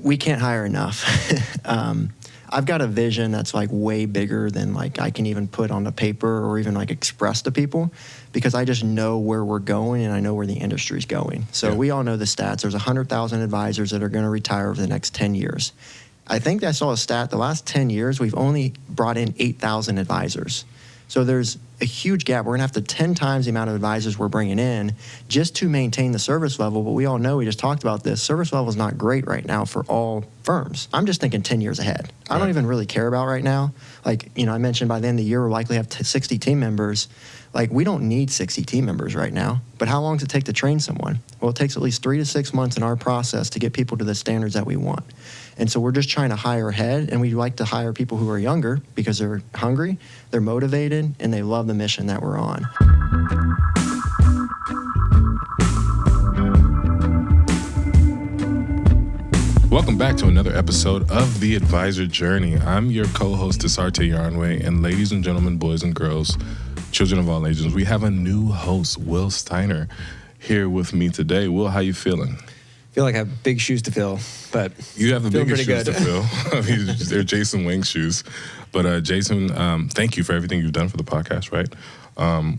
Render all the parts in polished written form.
We can't hire enough. I've got a vision that's like way bigger than like I can even put on the paper or even like express to people, because I just know where we're going and I know where the industry's going. So we all know the stats. There's 100,000 advisors that are going to retire over the next 10 years. I think I saw a stat, the last 10 years, we've only brought in 8,000 advisors. So there's a huge gap. We're going to have to 10 times the amount of advisors we're bringing in just to maintain the service level. But we all know, we just talked about this, service level is not great right now for all firms. I'm just thinking 10 years ahead. I don't even really care about right now. Like, I mentioned by the end of the year, we'll likely have 60 team members. Like, we don't need 60 team members right now. But how long does it take to train someone? Well, it takes at least 3 to 6 months in our process to get people to the standards that we want. And so we're just trying to hire ahead, and we like to hire people who are younger because they're hungry, they're motivated, and they love the mission that we're on. Welcome back to another episode of The Advisor Journey. I'm your co-host, Desarte Yarnway, and ladies and gentlemen, boys and girls, children of all ages, we have a new host, Will Steiner, here with me today. Will, how you feeling? I feel like I have big shoes to fill, but you have the biggest shoes good. to fill. I mean, they're Jason Wing's shoes. But Jason, thank you for everything you've done for the podcast, right?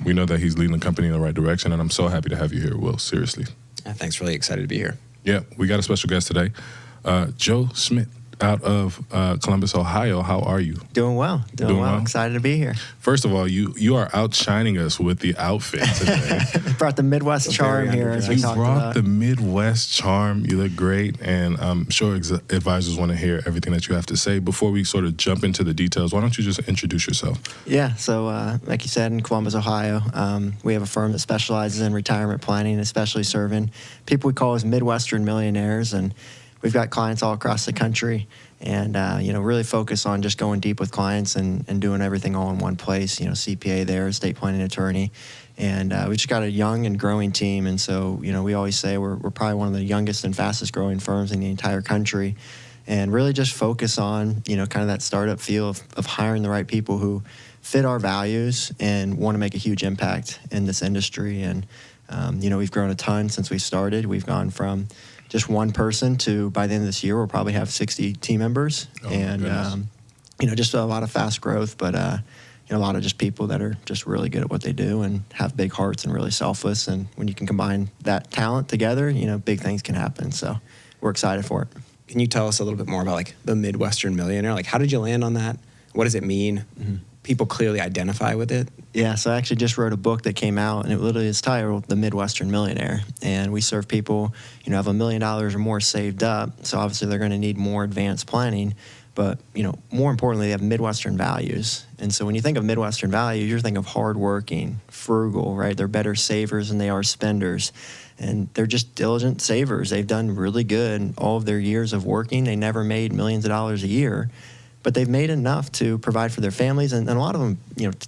We know that he's leading the company in the right direction, and I'm so happy to have you here, Will, seriously. Thanks, really excited to be here. Yeah, we got a special guest today, Joe Schmitz out of Columbus, Ohio. How are you? Doing well. Doing well. Excited to be here. First of all, you are outshining us with the outfit today. Brought the Midwest charm here, as we talked about. You brought the Midwest charm. You look great, and I'm sure advisors want to hear everything that you have to say. Before we sort of jump into the details, why don't you just introduce yourself? Yeah, so like you said, in Columbus, Ohio, we have a firm that specializes in retirement planning, especially serving people we call as Midwestern Millionaires, and we've got clients all across the country, and really focus on just going deep with clients and doing everything all in one place. CPA there, estate planning attorney, and we just got a young and growing team. And so we always say we're probably one of the youngest and fastest growing firms in the entire country, and really just focus on kind of that startup feel of hiring the right people who fit our values and want to make a huge impact in this industry. And we've grown a ton since we started. We've gone from just one person to, by the end of this year, we'll probably have 60 team members. Just a lot of fast growth, but a lot of just people that are just really good at what they do and have big hearts and really selfless. And when you can combine that talent together, big things can happen. So we're excited for it. Can you tell us a little bit more about like the Midwestern Millionaire? Like, how did you land on that? What does it mean? Mm-hmm. People clearly identify with it. Yeah, so I actually just wrote a book that came out, and it literally is titled The Midwestern Millionaire. And we serve people, have $1 million or more saved up. So obviously they're going to need more advanced planning. But, more importantly, they have Midwestern values. And so when you think of Midwestern values, you're thinking of hardworking, frugal, right? They're better savers than they are spenders. And they're just diligent savers. They've done really good in all of their years of working. They never made millions of dollars a year, but they've made enough to provide for their families. And a lot of them,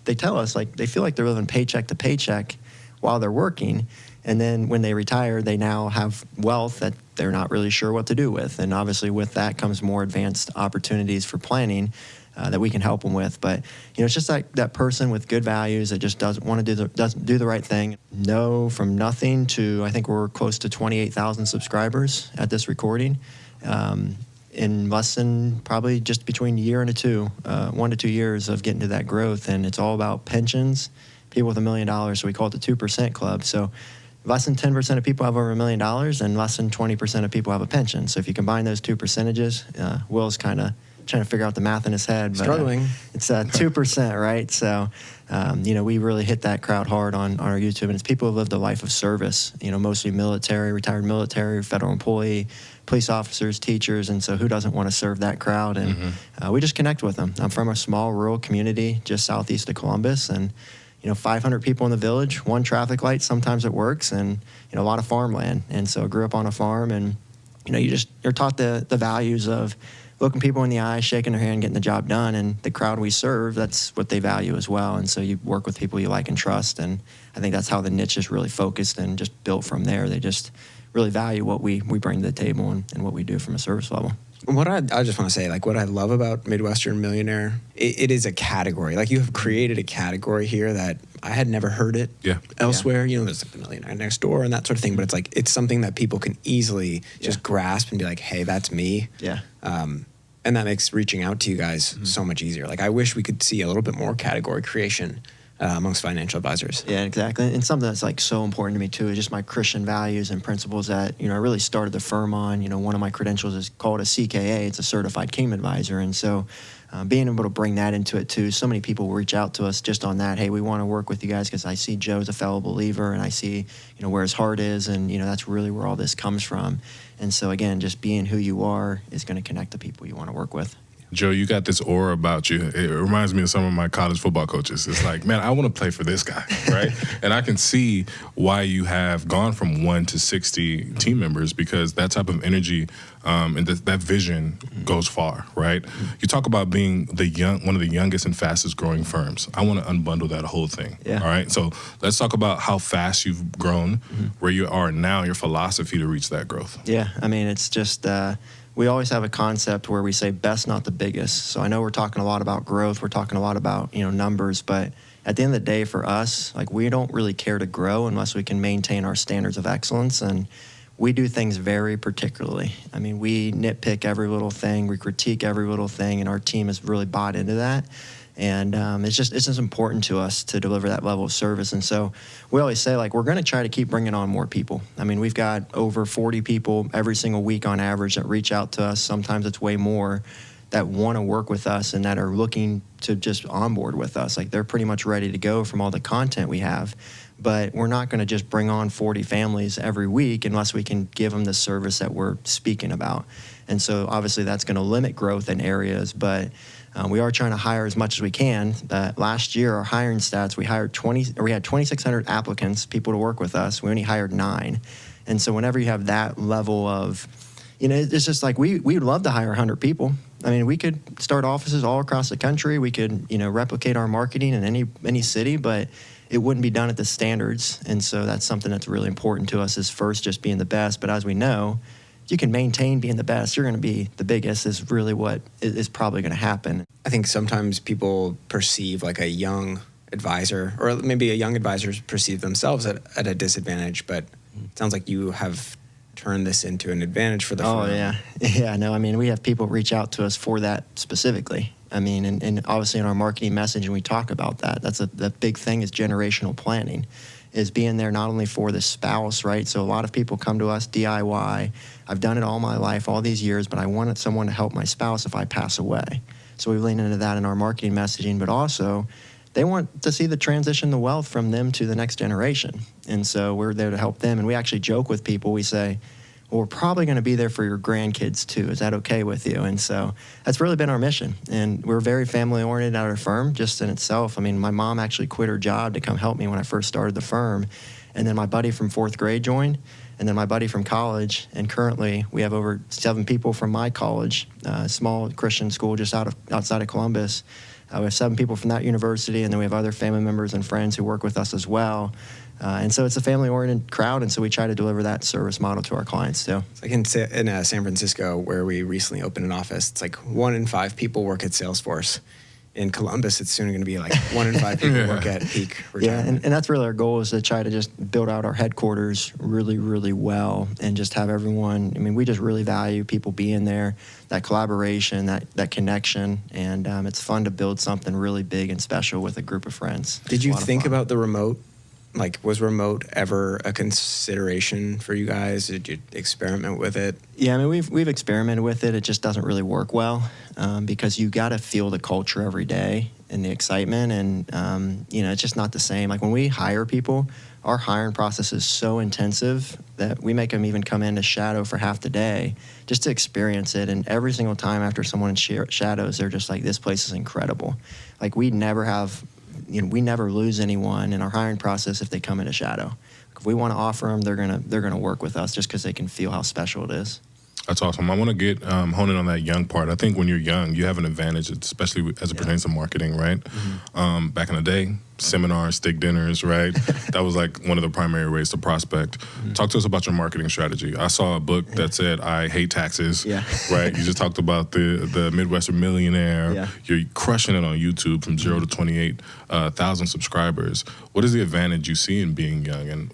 they tell us, like, they feel like they're living paycheck to paycheck while they're working. And then when they retire, they now have wealth that they're not really sure what to do with. And obviously with that comes more advanced opportunities for planning that we can help them with. But, it's just like that person with good values that just doesn't want to doesn't do the right thing. No, from nothing to, I think we're close to 28,000 subscribers at this recording. In less than probably just between a year and 1 to 2 years of getting to that growth. And it's all about pensions, people with $1 million. So we call it the 2% club. So less than 10% of people have over $1 million, and less than 20% of people have a pension. So if you combine those two percentages, Will's kind of trying to figure out the math in his head. But, struggling. It's 2%, right? So, we really hit that crowd hard on our YouTube. And it's people who lived a life of service, mostly military, retired military, federal employee, police officers, teachers. And so who doesn't want to serve that crowd? And we just connect with them. I'm from a small rural community just southeast of Columbus. And 500 people in the village, one traffic light, sometimes it works, and, a lot of farmland. And so I grew up on a farm, and, you're taught the values of looking people in the eye, shaking their hand, getting the job done. And the crowd we serve, that's what they value as well. And so you work with people you like and trust. And I think that's how the niche is really focused and just built from there. They just really value what we bring to the table and what we do from a service level. What I just want to say, like, what I love about Midwestern Millionaire, it is a category. Like, you have created a category here that I had never heard it elsewhere. You know, there's like the Millionaire Next Door and that sort of thing, but it's like, it's something that people can easily just grasp and be like, hey, that's me. Yeah. And that makes reaching out to you guys so much easier. Like, I wish we could see a little bit more category creation amongst financial advisors. Yeah, exactly. And something that's like so important to me too is just my Christian values and principles that, I really started the firm on. One of my credentials is called a CKA. It's a Certified Kingdom Advisor. And so being able to bring that into it too, so many people reach out to us just on that. Hey, we want to work with you guys because I see Joe's a fellow believer and I see, where his heart is. And, that's really where all this comes from. And so again, just being who you are is going to connect the people you want to work with. Joe, you got this aura about you. It reminds me of some of my college football coaches. It's like, man, I want to play for this guy, right? And I can see why you have gone from 1 to 60 team members, because that type of energy and that vision goes far, right? You talk about being one of the youngest and fastest growing firms. I want to unbundle that whole thing, all right? So let's talk about how fast you've grown, where you are now, your philosophy to reach that growth. Yeah, it's just... we always have a concept where we say best, not the biggest. So I know we're talking a lot about growth. We're talking a lot about, numbers. But at the end of the day, for us, like, we don't really care to grow unless we can maintain our standards of excellence. And we do things very particularly. We nitpick every little thing. We critique every little thing. And our team has really bought into that. And it's just important to us to deliver that level of service. And so we always say, like, we're going to try to keep bringing on more people. We've got over 40 people every single week on average that reach out to us. Sometimes it's way more, that want to work with us and that are looking to just onboard with us. Like, they're pretty much ready to go from all the content we have. But we're not going to just bring on 40 families every week unless we can give them the service that we're speaking about. And so obviously that's going to limit growth in areas, but we are trying to hire as much as we can. Last year, our hiring stats, we had 2,600 applicants, people to work with us. We only hired 9. And so whenever you have that level of, it's just like we would love to hire 100 people. We could start offices all across the country. We could, replicate our marketing in any city, but it wouldn't be done at the standards. And so that's something that's really important to us, is first just being the best. But as we know, if you can maintain being the best, you're going to be the biggest, is really what is probably going to happen. I think sometimes people perceive like a young advisor, or maybe a young advisor perceive themselves at a disadvantage, but it sounds like you have turned this into an advantage for the firm. Oh, yeah. Yeah, no, we have people reach out to us for that specifically. And obviously in our marketing message, and we talk about that, the big thing is generational planning, is being there not only for the spouse, right? So a lot of people come to us DIY. I've done it all my life, all these years, but I wanted someone to help my spouse if I pass away. So we lean into that in our marketing messaging, but also they want to see the transition, the wealth from them to the next generation. And so we're there to help them. And we actually joke with people. We say, well, we're probably going to be there for your grandkids too. Is that okay with you? And so that's really been our mission. And we're very family-oriented at our firm just in itself. My mom actually quit her job to come help me when I first started the firm. And then my buddy from 4th grade joined, and then my buddy from college. And currently we have over 7 people from my college, small Christian school just outside of Columbus. We have 7 people from that university, and then we have other family members and friends who work with us as well. And so it's a family-oriented crowd, and so we try to deliver that service model to our clients too. It's like in San Francisco, where we recently opened an office, it's like 1 in 5 people work at Salesforce. In Columbus, it's soon going to be like 1 in 5 people work at peak retirement. Yeah, and that's really our goal, is to try to just build out our headquarters really, really well, and just have everyone, we just really value people being there, that collaboration, that connection, and it's fun to build something really big and special with a group of friends. Did you think about the remote? Like, was remote ever a consideration for you guys? Did you experiment with it? Yeah, we've experimented with it. It just doesn't really work well, because you got to feel the culture every day and the excitement, and it's just not the same. Like, when we hire people, our hiring process is so intensive that we make them even come in to shadow for half the day just to experience it. And every single time after someone shadows, they're just like, this place is incredible. Like, we never lose anyone in our hiring process if they come in a shadow. If we want to offer them, they're gonna work with us just because they can feel how special it is. That's awesome. I want to get hone in on that young part. I think when you're young, you have an advantage, especially as it pertains to marketing, right? Back in the day, seminars, steak dinners, right? That was like one of the primary ways to prospect. Talk to us about your marketing strategy. I saw a book that said, I hate taxes, right? You just talked about the Midwestern Millionaire. Yeah. You're crushing it on YouTube from 0 to 28,000 subscribers. What is the advantage you see in being young? And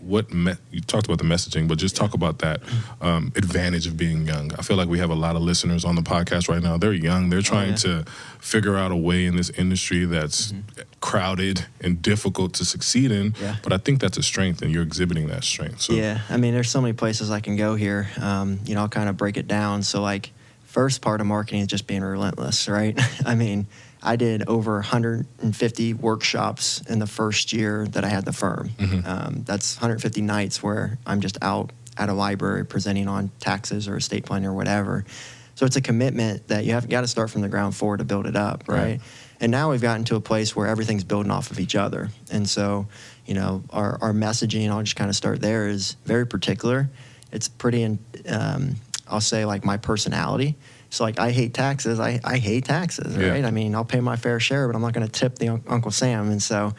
you talked about the messaging, but just talk about that advantage of being young. I feel like we have a lot of listeners on the podcast right now. They're young. They're trying to figure out a way in this industry that's crowded and difficult to succeed in. Yeah. But I think that's a strength, and you're exhibiting that strength. So. Yeah, I mean, there's so many places I can go here. I'll kind of break it down. So, like, first part of marketing is just being relentless, right? I mean, I did over 150 workshops in the first year that I had the firm. That's 150 nights where I'm just out at a library presenting on taxes or estate planning or whatever. So it's a commitment that you have got to start from the ground floor to build it up, right? And now we've gotten to a place where everything's building off of each other. And so, our messaging, I'll just kind of start there, is very particular. It's pretty, I'll say, like, my personality. So, like, I hate taxes. I hate taxes, right? I mean, I'll pay my fair share, but I'm not going to tip the Uncle Sam. And so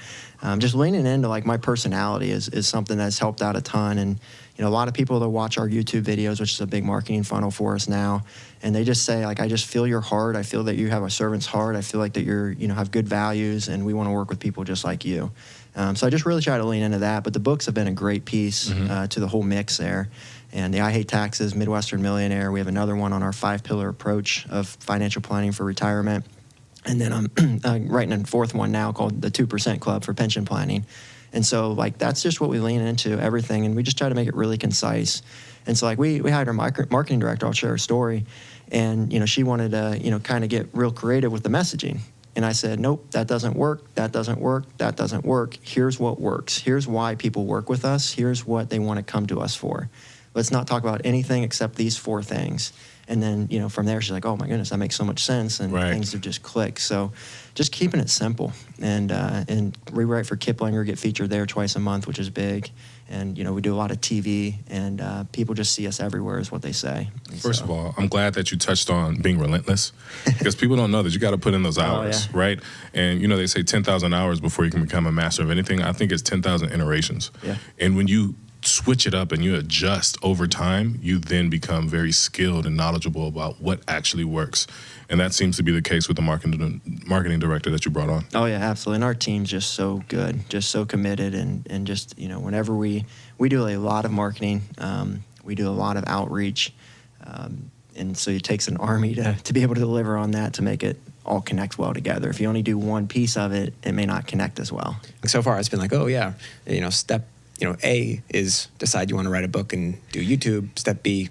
just leaning into, like, my personality is something that's helped out a ton. And, a lot of people that watch our YouTube videos, which is a big marketing funnel for us now, and they just say, like, I just feel your heart. I feel that you have a servant's heart. I feel like that you're, have good values, and we want to work with people just like you. So I just really try to lean into that. But the books have been a great piece to the whole mix there. And the I Hate Taxes, Midwestern Millionaire. We have another one on our 5-pillar approach of financial planning for retirement. And then I'm writing a fourth one now called the 2% Club for pension planning. And so, like, that's just what we lean into, everything. And we just try to make it really concise. And so, like, we hired our marketing director. I'll share a story. And, she wanted to, kind of get real creative with the messaging. And I said, nope, that doesn't work. That doesn't work. That doesn't work. Here's what works. Here's why people work with us. Here's what they want to come to us for. Let's not talk about anything except these 4 things. And then, from there, she's like, oh, my goodness, that makes so much sense. And things have just clicked. So just keeping it simple. And rewrite for Kiplinger, get featured there twice a month, which is big. And, we do a lot of TV. And people just see us everywhere is what they say. And First of all, I'm glad that you touched on being relentless. Because people don't know that you got to put in those hours, right? And, they say 10,000 hours before you can become a master of anything. I think it's 10,000 iterations. Yeah. And when you switch it up and you adjust over time, you then become very skilled and knowledgeable about what actually works. And that seems to be the case with the marketing director that you brought on. Oh, yeah, absolutely. And our team's just so good, just so committed. And just, whenever we do a lot of marketing, we do a lot of outreach. And so it takes an army to be able to deliver on that, to make it all connect well together. If you only do one piece of it, it may not connect as well. So far, it's been like, oh, yeah, step A is decide you want to write a book and do YouTube. Step B, ?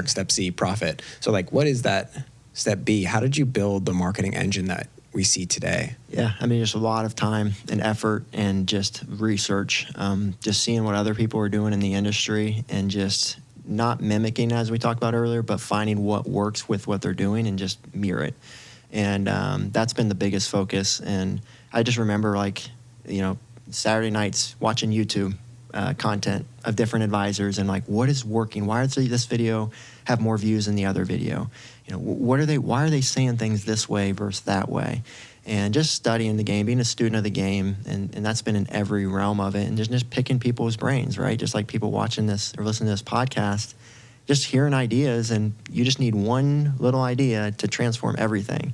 Step C, profit. So, like, what is that step B? How did you build the marketing engine that we see today? Yeah, I mean, just a lot of time and effort and just research, just seeing what other people are doing in the industry and just not mimicking, as we talked about earlier, but finding what works with what they're doing and just mirror it. And that's been the biggest focus. And I just remember, like, Saturday nights watching YouTube content of different advisors and, like, what is working? Why does this video have more views than the other video? Why are they saying things this way versus that way? And just studying the game, being a student of the game, and that's been in every realm of it, and just picking people's brains, right? Just like people watching this or listening to this podcast, just hearing ideas, and you just need one little idea to transform everything.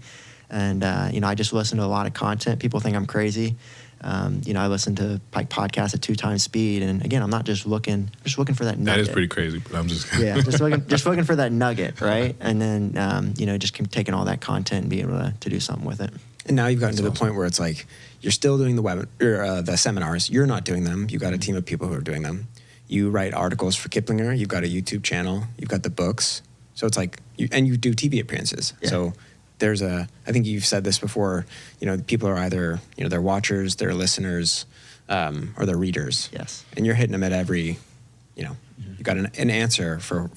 And, I just listen to a lot of content. People think I'm crazy. I listen to podcasts at 2 times speed, and again, I'm not just looking for that nugget. That is pretty crazy, but I'm just just looking for that nugget, right? And then just keep taking all that content and be able to do something with it. And now you've gotten to the point where it's like you're still doing the seminars. You're not doing them. You've got a team of people who are doing them. You write articles for Kiplinger. You've got a YouTube channel. You've got the books. So it's like you do TV appearances. Yeah. So I think you've said this before, people are either, they're watchers, they're listeners, or they're readers. Yes. And you're hitting them at every, you've got an answer for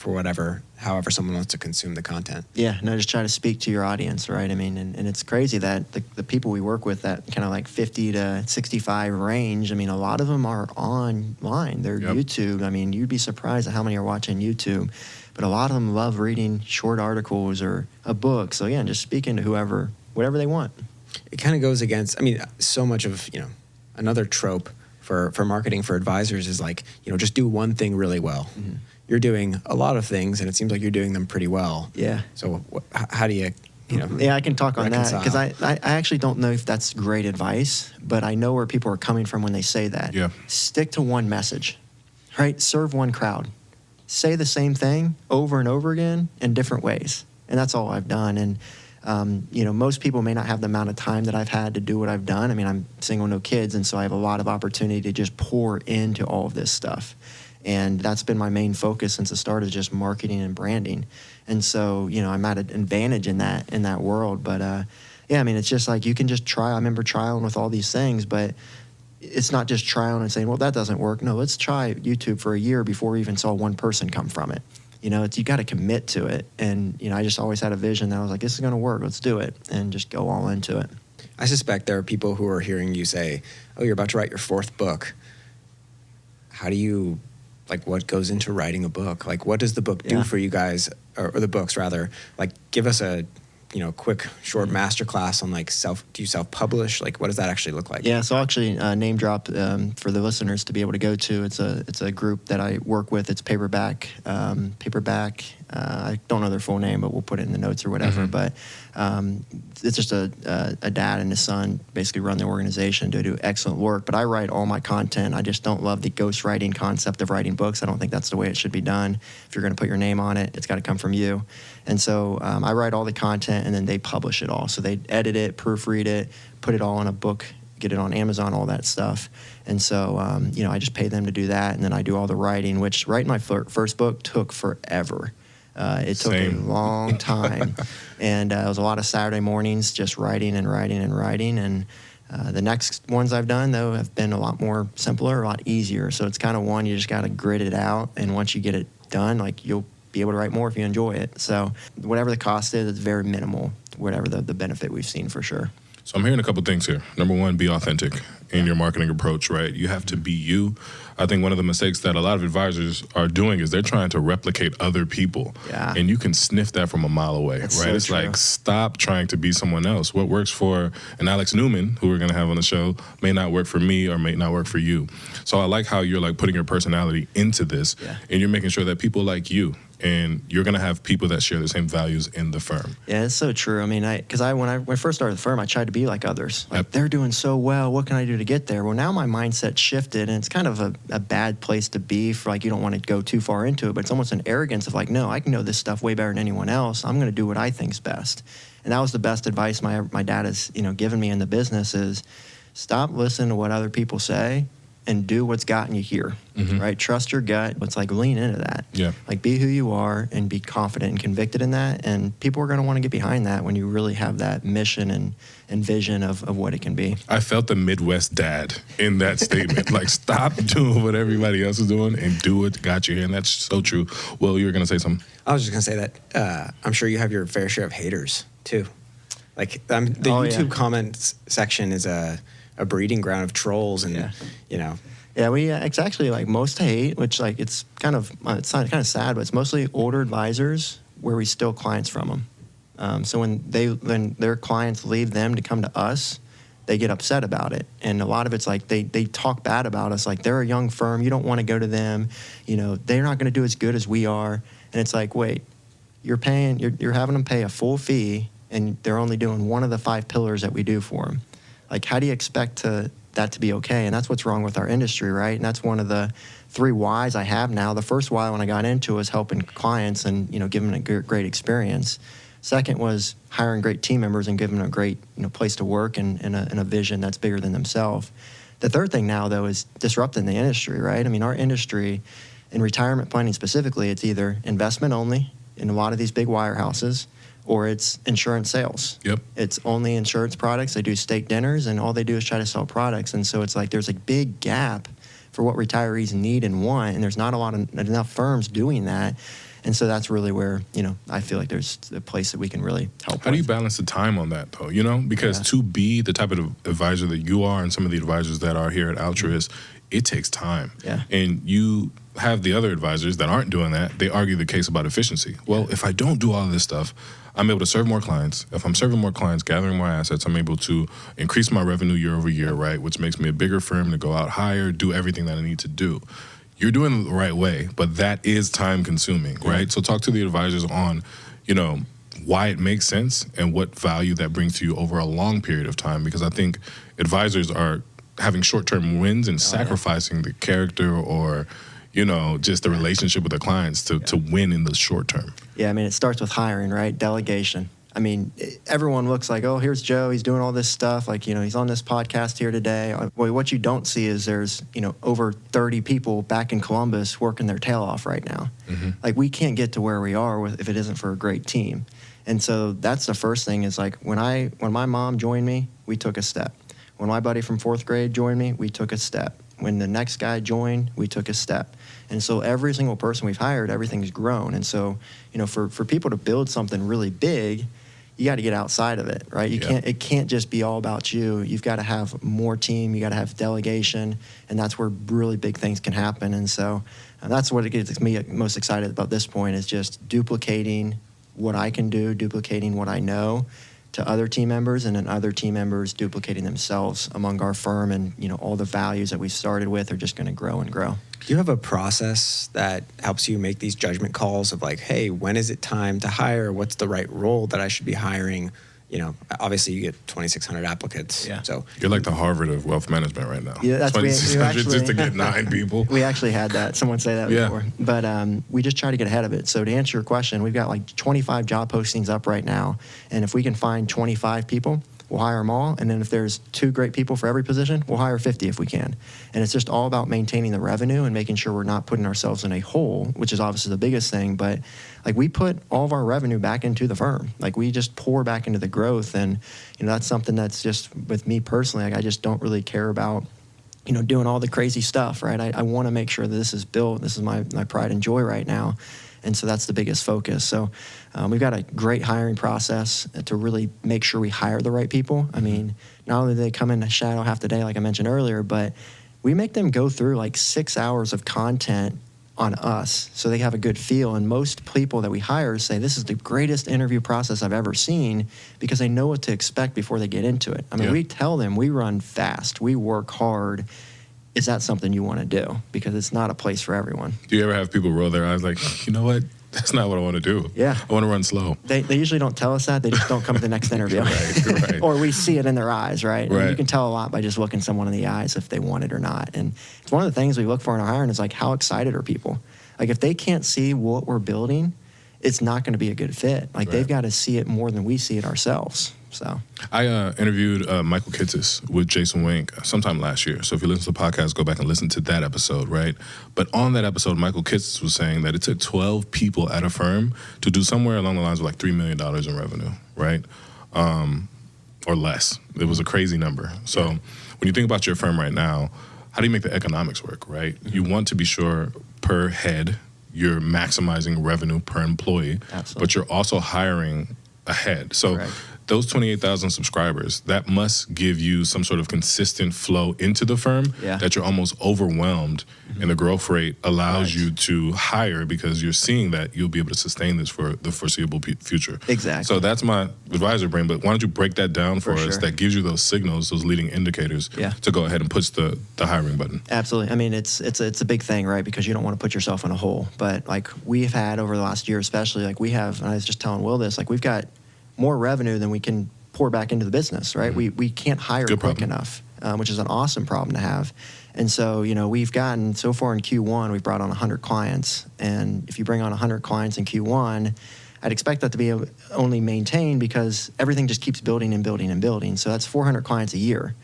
however someone wants to consume the content. Yeah, no, just try to speak to your audience, right? I mean, and it's crazy that the people we work with, that kind of like 50 to 65 range, I mean, a lot of them are online. They're YouTube. I mean, you'd be surprised at how many are watching YouTube. But a lot of them love reading short articles or a book. So, yeah, just speaking to whatever they want. It kind of goes against, so much of, another trope for marketing for advisors is like, just do one thing really well. Mm-hmm. You're doing a lot of things, and it seems like you're doing them pretty well. Yeah. So how do you, Yeah, I can talk on reconcile? that because I actually don't know if that's great advice, but I know where people are coming from when they say that. Yeah. Stick to one message, right? Serve one crowd. Say the same thing over and over again in different ways. And that's all I've done. And, most people may not have the amount of time that I've had to do what I've done. I mean, I'm single, no kids, and so I have a lot of opportunity to just pour into all of this stuff. And that's been my main focus since the start, is just marketing and branding. And so, I'm at an advantage in that world. But, yeah, I mean, it's just like you can just try. I remember trialing with all these things, but it's not just trialing and saying, well, that doesn't work. No, let's try YouTube for a year before we even saw one person come from it. You got to commit to it. And, I just always had a vision that I was like, this is going to work. Let's do it, and just go all into it. I suspect there are people who are hearing you say, oh, you're about to write your 4th book. How do you, what goes into writing a book? What does the book do for you guys, or the books rather? Give us a, quick, short masterclass on do you self-publish? What does that actually look like? Yeah, so I'll actually name drop for the listeners to be able to go to. It's a group that I work with. It's Paperback. I don't know their full name, but we'll put it in the notes or whatever. Mm-hmm. But it's just a dad and his son basically run the organization to do excellent work. But I write all my content. I just don't love the ghostwriting concept of writing books. I don't think that's the way it should be done. If you're going to put your name on it, it's got to come from you. And so I write all the content, and then they publish it all. So they edit it, proofread it, put it all in a book, get it on Amazon, all that stuff. And so, I just pay them to do that, and then I do all the writing, which writing my first book took forever. It took a long time, and it was a lot of Saturday mornings just writing and writing and writing. And the next ones I've done, though, have been a lot more simpler, a lot easier. So it's kind of one, you just got to grit it out, and once you get it done, you'll be able to write more if you enjoy it. So whatever the cost is, it's very minimal, whatever the benefit we've seen for sure. So I'm hearing a couple things here. Number one, be authentic in your marketing approach, right? You have to be you. I think one of the mistakes that a lot of advisors are doing is they're trying to replicate other people. Yeah. And you can sniff that from a mile away, That's right? so It's true. like, stop trying to be someone else. What works for an Alex Newman, who we're going to have on the show, may not work for me or may not work for you. So I like how you're putting your personality into this, and you're making sure that people like you, and you're going to have people that share the same values in the firm. Yeah, it's so true. I mean, when I first started the firm, I tried to be like others. They're doing so well. What can I do to get there? Well, now my mindset shifted, and it's kind of a bad place to be for you don't want to go too far into it, but it's almost an arrogance of no, I can know this stuff way better than anyone else. I'm going to do what I think's best. And that was the best advice my dad has, given me in the business is stop listening to what other people say and do what's gotten you here, right? Trust your gut. It's lean into that. Yeah. Be who you are and be confident and convicted in that. And people are going to want to get behind that when you really have that mission and vision of what it can be. I felt the Midwest dad in that statement. Stop doing what everybody else is doing and do what got you here. And that's so true. Well, you were going to say something. I was just going to say that I'm sure you have your fair share of haters, too. The YouTube comments section is a breeding ground of trolls, and Yeah, it's actually most hate, which it's kind of sad, but it's mostly older advisors where we steal clients from them. So when their clients leave them to come to us, they get upset about it, and a lot of it's they talk bad about us, they're a young firm, you don't want to go to them, they're not going to do as good as we are, and it's wait, you're having them pay a full fee, and they're only doing one of the 5 pillars that we do for them. How do you expect that to be okay? And that's what's wrong with our industry, right? And that's one of the 3 whys I have now. The first why when I got into was helping clients and, giving them a great experience. Second was hiring great team members and giving them a great, place to work and a vision that's bigger than themselves. The third thing now, though, is disrupting the industry, right? I mean, our industry, in retirement planning specifically, it's either investment only in a lot of these big wirehouses, or it's insurance sales. Yep. It's only insurance products. They do steak dinners, and all they do is try to sell products. And so it's there's a big gap for what retirees need and want, and there's not enough firms doing that. And so that's really where, I feel there's a place that we can really help. How do you balance the time on that, though? Because to be the type of advisor that you are and some of the advisors that are here at Altruist, it takes time. Yeah. And you have the other advisors that aren't doing that. They argue the case about efficiency. Well, if I don't do all of this stuff, I'm able to serve more clients. If I'm serving more clients, gathering more assets, I'm able to increase my revenue year over year, right? Which makes me a bigger firm to go out higher, do everything that I need to do. You're doing it the right way, but that is time consuming, right? So talk to the advisors on, why it makes sense and what value that brings to you over a long period of time, because I think advisors are having short-term wins and sacrificing the character or just the relationship with the clients to win in the short term. Yeah, I mean, it starts with hiring, right? Delegation. I mean, everyone looks like, oh, here's Joe. He's doing all this stuff. Like, he's on this podcast here today. Boy, what you don't see is there's, over 30 people back in Columbus working their tail off right now. Mm-hmm. Like, we can't get to where we are if it isn't for a great team. And so that's the first thing is like when my mom joined me, we took a step. When my buddy from 4th grade joined me, we took a step. When the next guy joined, we took a step. And so every single person we've hired, everything's grown. And so, for people to build something really big, you got to get outside of it, right? It can't just be all about you. You've got to have more team. You got to have delegation, and that's where really big things can happen. And so that's what it gets me most excited about this point is just duplicating what I can do, duplicating what I know to other team members, and then other team members duplicating themselves among our firm, and all the values that we started with are just going to grow and grow. Do you have a process that helps you make these judgment calls of like, hey, when is it time to hire? What's the right role that I should be hiring? Obviously you get 2,600 applicants. Yeah. So you're like the Harvard of wealth management right now. Yeah, that's 2,600 just to get 9 people. We actually had that. Someone say that before. But we just try to get ahead of it. So to answer your question, we've got like 25 job postings up right now. And if we can find 25 people, we'll hire them all. And then if there's 2 great people for every position, we'll hire 50 if we can. And it's just all about maintaining the revenue and making sure we're not putting ourselves in a hole, which is obviously the biggest thing. But like we put all of our revenue back into the firm. Like we just pour back into the growth. And, that's something that's just with me personally, like I just don't really care about, doing all the crazy stuff, right? I want to make sure that this is built. This is my pride and joy right now. And so that's the biggest focus. So we've got a great hiring process to really make sure we hire the right people. I mean, not only do they come in the shadow half the day, like I mentioned earlier, but we make them go through like 6 hours of content on us so they have a good feel. And most people that we hire say this is the greatest interview process I've ever seen because they know what to expect before they get into it. I mean, we tell them we run fast, we work hard. Is that something you want to do? Because it's not a place for everyone. Do you ever have people roll their eyes like, you know what? That's not what I want to do. Yeah. I want to run slow. They usually don't tell us that. They just don't come to the next interview. Right. Or we see it in their eyes, right? Right. And you can tell a lot by just looking someone in the eyes if they want it or not. And it's one of the things we look for in our hiring is like how excited are people? Like if they can't see what we're building, it's not going to be a good fit. Like they've got to see it more than we see it ourselves. So I interviewed Michael Kittis with Jason Wink sometime last year. So if you listen to the podcast, go back and listen to that episode, right? But on that episode, Michael Kittis was saying that it took 12 people at a firm to do somewhere along the lines of like $3 million in revenue, right? Or less. It was a crazy number. So when you think about your firm right now, how do you make the economics work, right? You want to be sure per head you're maximizing revenue per employee, but you're also hiring ahead. So those 28,000 subscribers, that must give you some sort of consistent flow into the firm that you're almost overwhelmed, and the growth rate allows you to hire because you're seeing that you'll be able to sustain this for the foreseeable future. Exactly. So that's my advisor brain, but why don't you break that down for us that gives you those signals, those leading indicators to go ahead and push the hiring button. Absolutely. I mean, it's a big thing, right? Because you don't want to put yourself in a hole. But like we've had over the last year especially, like we have, and I was just telling Will this, like we've got more revenue than we can pour back into the business, right? We can't hire quick enough, which is an awesome problem to have. And so, we've gotten, so far in Q1, we've brought on 100 clients. And if you bring on 100 clients in Q1, I'd expect that to be only maintained because everything just keeps building and building and building. So that's 400 clients a year.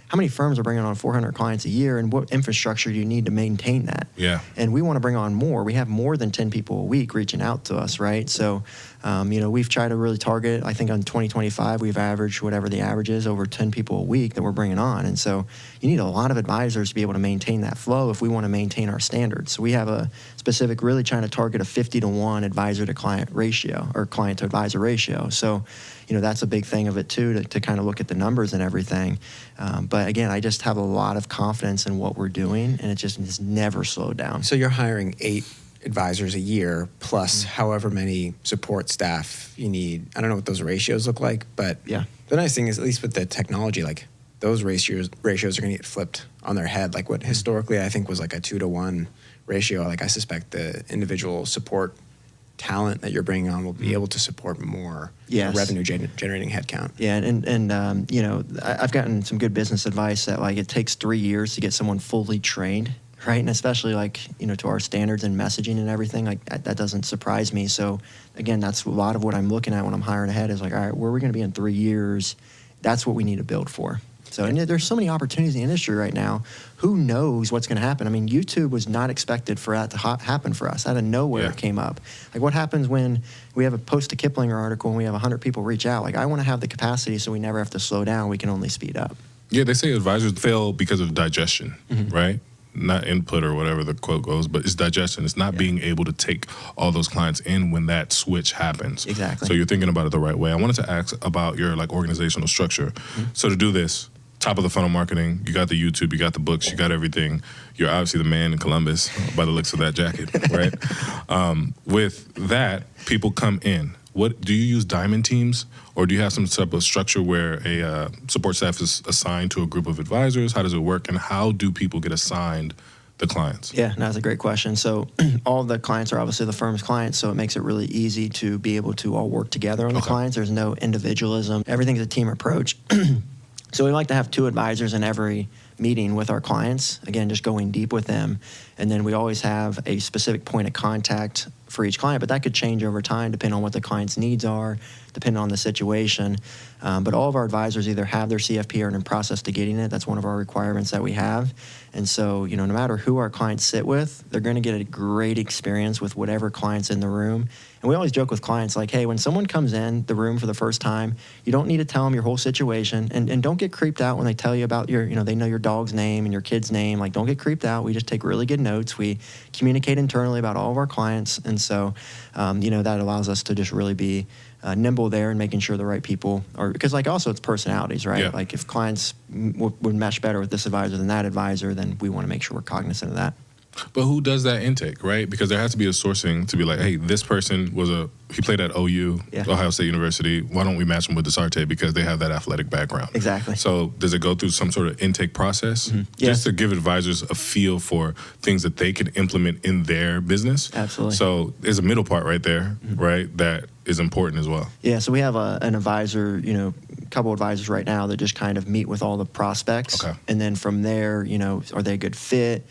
How many firms are bringing on 400 clients a year, and what infrastructure do you need to maintain that? Yeah. And we want to bring on more. We have more than 10 people a week reaching out to us, right? So We've tried to really target, I think on 2025, we've averaged whatever the average is, over 10 people a week that we're bringing on. And so you need a lot of advisors to be able to maintain that flow if we want to maintain our standards. So we have a specific, really trying to target a 50-to-1 advisor to client ratio, or client to advisor ratio. So, that's a big thing of it too, to kind of look at the numbers and everything. But again, I just have a lot of confidence in what we're doing, and it just has never slowed down. So you're hiring 8 advisors a year plus however many support staff you need. I don't know what those ratios look like, but Yeah. the nice thing is, at least with the technology, like those ratios are going to get flipped on their head. Like what historically I think was like a 2-to-1 ratio. Like I suspect the individual support talent that you're bringing on will be able to support more Yes. revenue generating headcount. Yeah, and I've gotten some good business advice that like it takes 3 years to get someone fully trained, right? And especially to our standards and messaging and everything, like that doesn't surprise me. So again, that's a lot of what I'm looking at when I'm hiring ahead is like, all right, where are we going to be in 3 years? That's what we need to build for. So, and there's so many opportunities in the industry right now. Who knows what's going to happen? I mean, YouTube was not expected for that to happen for us. Out of nowhere, It came up. Like, what happens when we have a post a Kiplinger article and we have 100 people reach out? Like, I want to have the capacity so we never have to slow down. We can only speed up. Yeah, they say advisors fail because of digestion, right? Not input or whatever the quote goes, but it's digestion. It's not being able to take all those clients in when that switch happens. Exactly. So you're thinking about it the right way. I wanted to ask about your organizational structure. So to do this, top of the funnel marketing, you got the YouTube, you got the books, you got everything. You're obviously the man in Columbus by the looks of that jacket, right? With that, people come in. What do you use diamond teams, or do you have some type of structure where a support staff is assigned to a group of advisors? How does it work, and how do people get assigned the clients? Yeah, that's a great question. So all the clients are obviously the firm's clients, so it makes it really easy to be able to all work together on the clients. There's no individualism. Everything's a team approach. So we like to have 2 advisors in every meeting with our clients, again, just going deep with them. And then we always have a specific point of contact for each client, but that could change over time depending on what the client's needs are, depending on the situation. But all of our advisors either have their CFP or are in process to getting it. That's one of our requirements that we have. And so, no matter who our clients sit with, they're going to get a great experience with whatever client's in the room. And we always joke with clients like, hey, when someone comes in the room for the first time, you don't need to tell them your whole situation. And don't get creeped out when they tell you about your, they know your dog's name and your kid's name. Like, don't get creeped out. We just take really good notes. We communicate internally about all of our clients. And so, that allows us to just really be nimble there and making sure the right people are, because also it's personalities, right? Yeah. Like if clients would mesh better with this advisor than that advisor, then we want to make sure we're cognizant of that. But who does that intake, right? Because there has to be a sourcing to be like, hey, this person he played at OU, Ohio State University. Why don't we match them with Desarte because they have that athletic background? Exactly. So does it go through some sort of intake process Yeah. just to give advisors a feel for things that they can implement in their business? Absolutely. So there's a middle part right there, right, that is important as well. Yeah, so we have an advisor, a couple advisors right now that just kind of meet with all the prospects. Okay. And then from there, are they a good fit?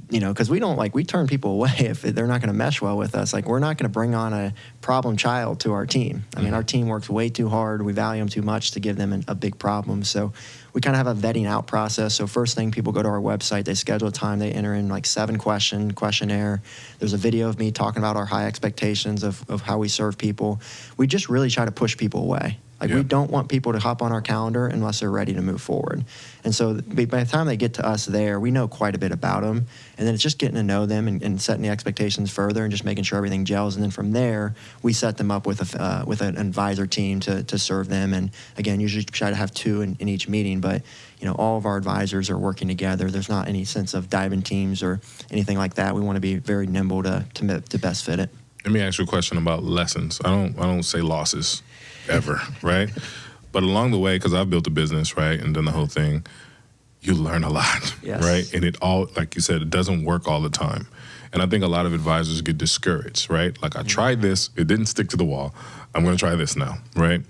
Because we turn people away if they're not going to mesh well with us. Like, we're not going to bring on a problem child to our team. I mean, our team works way too hard. We value them too much to give them a big problem. So we kind of have a vetting out process. So first thing, people go to our website, they schedule a time, they enter in 7-question questionnaire. There's a video of me talking about our high expectations of how we serve people. We just really try to push people away. We don't want people to hop on our calendar unless they're ready to move forward. And so by the time they get to us there, we know quite a bit about them. And then it's just getting to know them and setting the expectations further and just making sure everything gels. And then from there, we set them up with an advisor team to serve them. And again, usually try to have 2 in each meeting. But all of our advisors are working together. There's not any sense of diamond teams or anything like that. We want to be very nimble to best fit it. Let me ask you a question about lessons. I don't say losses ever, right? But along the way, because I've built a business, right, and done the whole thing, you learn a lot, Yes. right? And it all, like you said, it doesn't work all the time. And I think a lot of advisors get discouraged, right? Like, I tried this, it didn't stick to the wall. I'm going to try this now, right?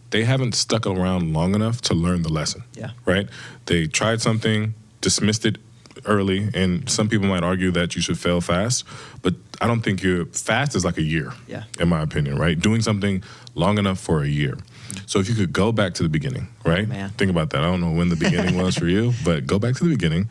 They haven't stuck around long enough to learn the lesson, right? They tried something, dismissed it early, and some people might argue that you should fail fast, but I don't think fast is like a year, in my opinion, right? Doing something long enough for a year. So if you could go back to the beginning, right? Think about that. I don't know when the beginning was for you, but go back to the beginning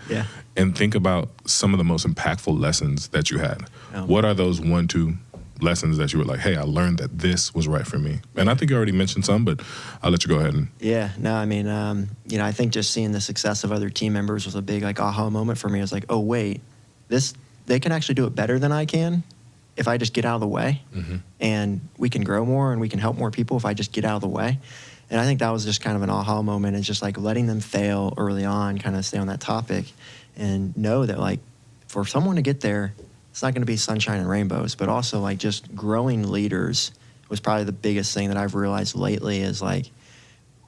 and think about some of the most impactful lessons that you had. What are those 1, 2, lessons that you were like, hey, I learned that this was right for me? And I think you already mentioned some, but I'll let you go ahead. Yeah, no, I mean, I think just seeing the success of other team members was a big like aha moment for me. I was like, oh wait, they can actually do it better than I can if I just get out of the way, and we can grow more and we can help more people if I just get out of the way. And I think that was just kind of an aha moment, and just like letting them fail early on, kind of stay on that topic, and know that like for someone to get there, it's not going to be sunshine and rainbows, but also like just growing leaders was probably the biggest thing that I've realized lately is like,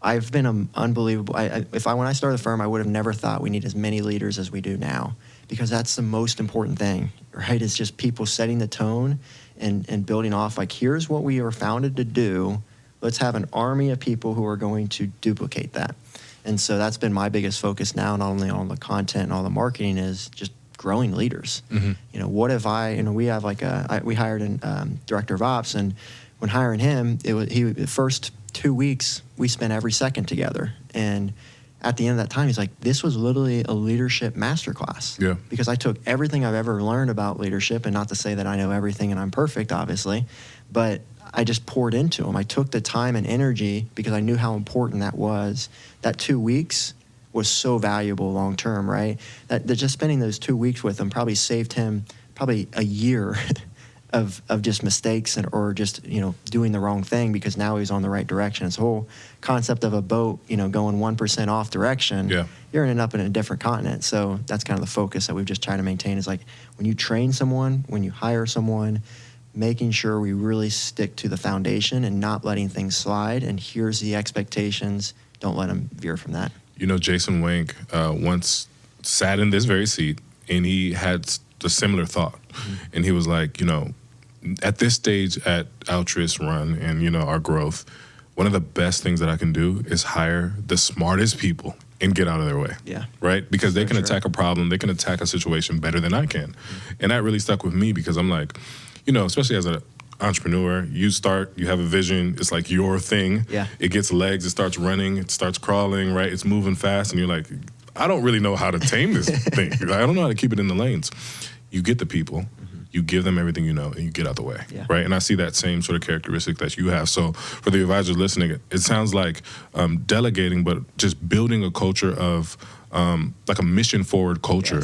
I've been an unbelievable. When I started the firm, I would have never thought we need as many leaders as we do now, because that's the most important thing, right? It's just people setting the tone and building off. Like, here's what we are founded to do. Let's have an army of people who are going to duplicate that. And so that's been my biggest focus now, not only on the content and all the marketing, is just growing leaders. What if we have we hired a director of ops, and when hiring him, the first 2 weeks, we spent every second together. And at the end of that time, he's like, this was literally a leadership masterclass. Yeah. Because I took everything I've ever learned about leadership, and not to say that I know everything and I'm perfect, obviously, but I just poured into him. I took the time and energy because I knew how important that was. That 2 weeks was so valuable long term, right? That just spending those 2 weeks with him probably saved him probably a year of just mistakes or just doing the wrong thing, because now he's on the right direction. This whole concept of a boat going 1% off direction, you're ending up in a different continent. So that's kind of the focus that we've just tried to maintain, is like when you train someone, when you hire someone, making sure we really stick to the foundation and not letting things slide. And here's the expectations. Don't let them veer from that. Jason Wank once sat in this very seat, and he had a similar thought. And he was like, at this stage at Altruist Run and, our growth, one of the best things that I can do is hire the smartest people and get out of their way. Yeah. Right? Because they can attack a problem, they can attack a situation better than I can. And that really stuck with me, because I'm like, especially as an entrepreneur, you have a vision, it's like your thing. Yeah. It gets legs, it starts running, it starts crawling, right? It's moving fast, and you're like, I don't really know how to tame this thing. I don't know how to keep it in the lanes. You get the people, you give them everything you know, and you get out the way, right? And I see that same sort of characteristic that you have. So for the advisors listening, it sounds like delegating, but just building a culture of like a mission-forward culture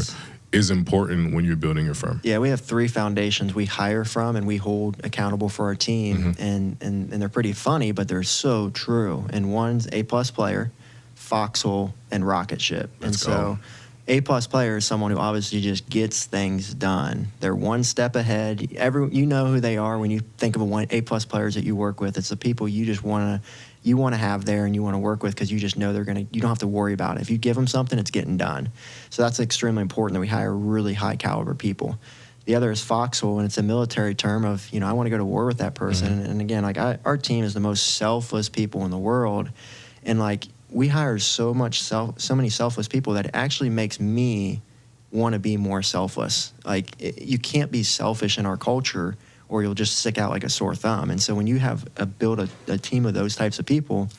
is important when you're building your firm. Yeah, we have 3 foundations we hire from and we hold accountable for our team, and they're pretty funny, but they're so true. And one's A+ player, Foxhole, and Rocket Ship. So A+ player is someone who obviously just gets things done. They're one step ahead. You know who they are when you think of A+ players that you work with. It's the people you just want to have there and you want to work with, because you just know you don't have to worry about it. If you give them something, it's getting done. So that's extremely important, that we hire really high caliber people. The other is Foxhole, and it's a military term of, I want to go to war with that person. And again, our team is the most selfless people in the world. And like, we hire so many selfless people that it actually makes me want to be more selfless. Like, you can't be selfish in our culture, or you'll just stick out like a sore thumb. And so when you have build a team of those types of people,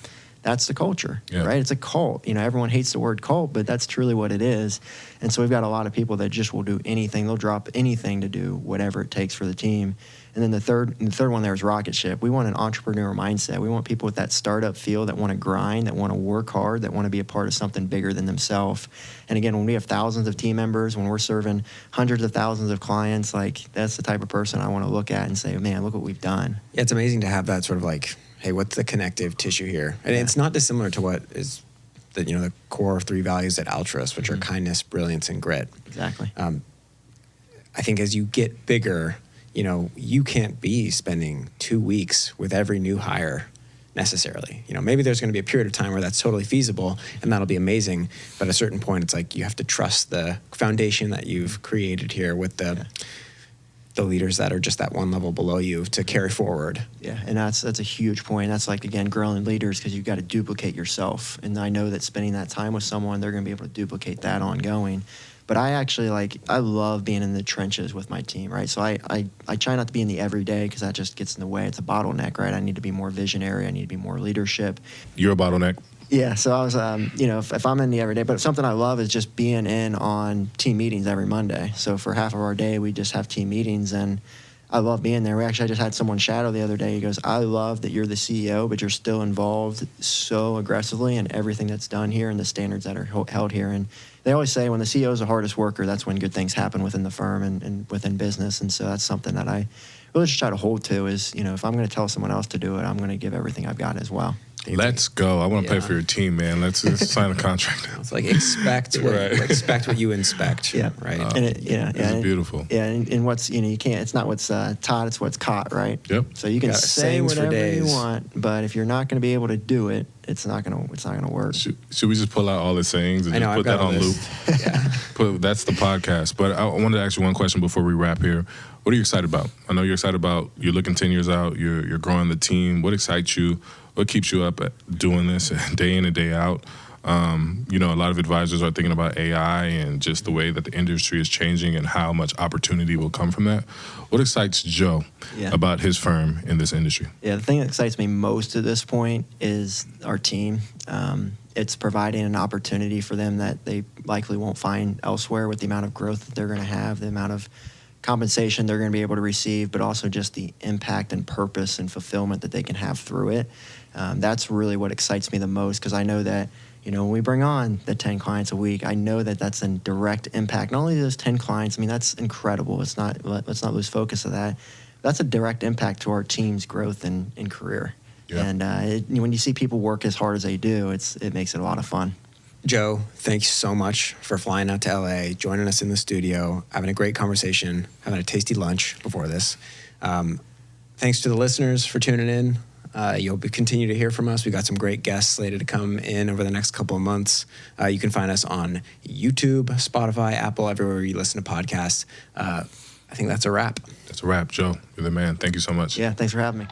that's the culture, right? It's a cult. Everyone hates the word cult, but that's truly what it is. And so we've got a lot of people that just will do anything. They'll drop anything to do whatever it takes for the team. And then the third one there is Rocket Ship. We want an entrepreneur mindset. We want people with that startup feel, that want to grind, that want to work hard, that want to be a part of something bigger than themselves. And again, when we have thousands of team members, when we're serving hundreds of thousands of clients, like, that's the type of person I want to look at and say, man, look what we've done. Yeah, it's amazing to have that sort of like, hey, what's the connective tissue here? And it's not dissimilar to what is the core 3 values at Altruist, which are kindness, brilliance, and grit. Exactly. I think as you get bigger, you can't be spending 2 weeks with every new hire necessarily. Maybe there's going to be a period of time where that's totally feasible, and that'll be amazing. But at a certain point, it's like you have to trust the foundation that you've created here with the leaders that are just that one level below you to carry forward. Yeah, and that's a huge point. That's like, again, growing leaders, because you've got to duplicate yourself. And I know that spending that time with someone, they're going to be able to duplicate that ongoing. But I actually I love being in the trenches with my team, right? So I try not to be in the everyday, because that just gets in the way. It's a bottleneck, right? I need to be more visionary. I need to be more leadership. You're a bottleneck. Yeah, so I was, if I'm in the everyday, but something I love is just being in on team meetings every Monday. So for half of our day, we just have team meetings, and I love being there. I just had someone shadow the other day. He goes, I love that you're the CEO, but you're still involved so aggressively in everything that's done here and the standards that are held here. And they always say when the CEO is the hardest worker, that's when good things happen within the firm and within business. And so that's something that I really just try to hold to is, if I'm going to tell someone else to do it, I'm going to give everything I've got as well. Let's go. I want to play for your team, man. Let's sign a contract. It's like expect what you inspect. Yeah. Right. And it's beautiful. Yeah. And what's, you can't, it's not what's taught, it's what's caught, right? Yep. So you can say whatever you want, but if you're not going to be able to do it, it's not going to work. Should we just pull out all the sayings and just put that on loop? Yeah. That's the podcast. But I wanted to ask you one question before we wrap here. What are you excited about? I know you're excited about, you're looking 10 years out, you're growing the team. What excites you? What keeps you up at doing this day in and day out? A lot of advisors are thinking about AI and just the way that the industry is changing and how much opportunity will come from that. What excites Joe about his firm in this industry? Yeah, the thing that excites me most at this point is our team. It's providing an opportunity for them that they likely won't find elsewhere with the amount of growth that they're going to have, the amount of compensation they're going to be able to receive, but also just the impact and purpose and fulfillment that they can have through it. That's really what excites me the most, because I know that, when we bring on the 10 clients a week, I know that that's a direct impact. Not only those 10 clients, that's incredible. Let's not lose focus of that. That's a direct impact to our team's growth and career. Yeah. And when you see people work as hard as they do, it makes it a lot of fun. Joe, thanks so much for flying out to LA, joining us in the studio, having a great conversation, having a tasty lunch before this. Thanks to the listeners for tuning in. You'll continue to hear from us. We got some great guests slated to come in over the next couple of months. You can find us on YouTube, Spotify, Apple, everywhere you listen to podcasts. I think that's a wrap. That's a wrap, Joe. You're the man. Thank you so much. Yeah, thanks for having me.